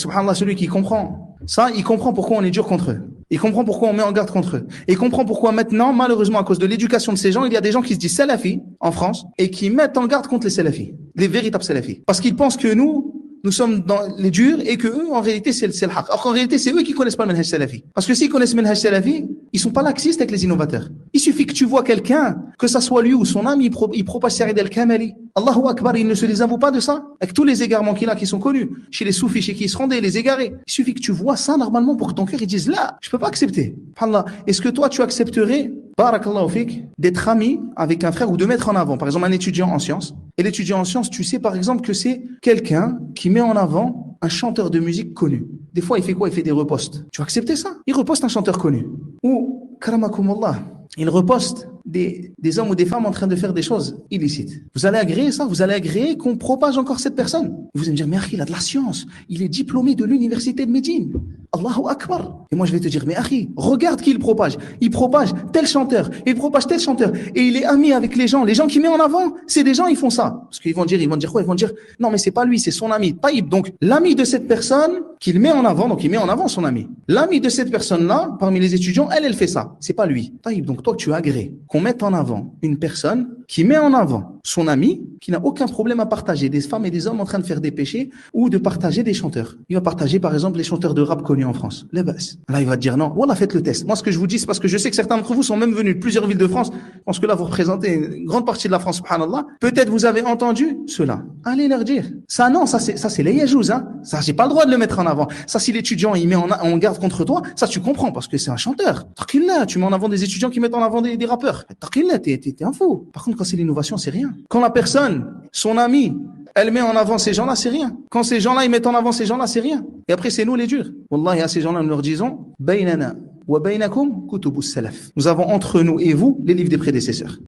Subhanallah, celui qui comprend ça, il comprend pourquoi on est dur contre eux. Il comprend pourquoi on met en garde contre eux. Et il comprend pourquoi maintenant, malheureusement, à cause de l'éducation de ces gens, il y a des gens qui se disent salafis en France et qui mettent en garde contre les salafis, les véritables salafis. Parce qu'ils pensent que nous sommes dans les durs et que eux, en réalité, c'est le haq. Alors qu'en réalité, c'est eux qui connaissent pas le manhaj salafi. Parce que s'ils connaissent le manhaj salafi, ils sont pas laxistes avec les innovateurs. Il suffit que tu vois quelqu'un, que ça soit lui ou son ami, il propage Sarid al-Kamali. Allahu Akbar, il ne se désavoue pas de ça. Avec tous les égarements qu'il a qui sont connus. Chez les soufis, chez qui ils se rendaient, les égarés. Il suffit que tu vois ça normalement pour que ton cœur, il dise là, je peux pas accepter. Allah, est-ce que toi, tu accepterais, barakallahu fik, d'être ami avec un frère ou de mettre en avant, par exemple, un étudiant en sciences. Et l'étudiant en sciences, tu sais par exemple que c'est quelqu'un qui met en avant un chanteur de musique connu. Des fois, il fait quoi? Il fait des reposts. Tu vas accepter ça? Il reposte un chanteur connu. Ou, karamakumullah, il reposte des hommes ou des femmes en train de faire des choses illicites. Vous allez agréer ça? Vous allez agréer qu'on propage encore cette personne? Vous allez me dire, mais Akhi, il a de la science. Il est diplômé de l'université de Médine. Allahu Akbar. Et moi, je vais te dire, mais Akhi, regarde qui il propage. Il propage tel chanteur. Il propage tel chanteur. Et il est ami avec les gens. Les gens qui met en avant, c'est des gens, ils font ça. Parce qu'ils vont dire quoi? Ils vont dire, non, mais c'est pas lui, c'est son ami. Taïb. Donc, l'ami de cette personne qu'il met en avant, donc il met en avant son ami. L'ami de cette personne-là, parmi les étudiants, elle fait ça. C'est pas lui. Taïb. Donc, toi, tu agrées qu'on mette en avant une personne qui met en avant son ami, qui n'a aucun problème à partager des femmes et des hommes en train de faire des péchés ou de partager des chanteurs. Il va partager par exemple les chanteurs de rap connus en France. Les bases. Là, il va te dire non. Voilà, faites le test. Moi, ce que je vous dis, c'est parce que je sais que certains d'entre vous sont même venus de plusieurs villes de France. Je pense que là, vous représentez une grande partie de la France, subhanallah. Peut-être vous avez entendu cela. Allez leur dire. Ça, non, ça c'est les yajouz, hein. Ça, j'ai pas le droit de le mettre en avant. Ça, si l'étudiant, il met en garde contre toi, ça, tu comprends parce que c'est un chanteur. Taqillah, tu mets en avant des étudiants qui mettent en avant des rappeurs. Taqillah, t'es un fou. Par contre, quand c'est l'innovation, c'est rien. Quand la personne, son ami, elle met en avant ces gens-là, c'est rien. Quand ces gens-là, ils mettent en avant ces gens-là, c'est rien. Et après, c'est nous les durs. Wallahi, à ces gens-là, nous leur disons, baynana wa baynakum kutubus salaf. Nous avons entre nous et vous les livres des prédécesseurs.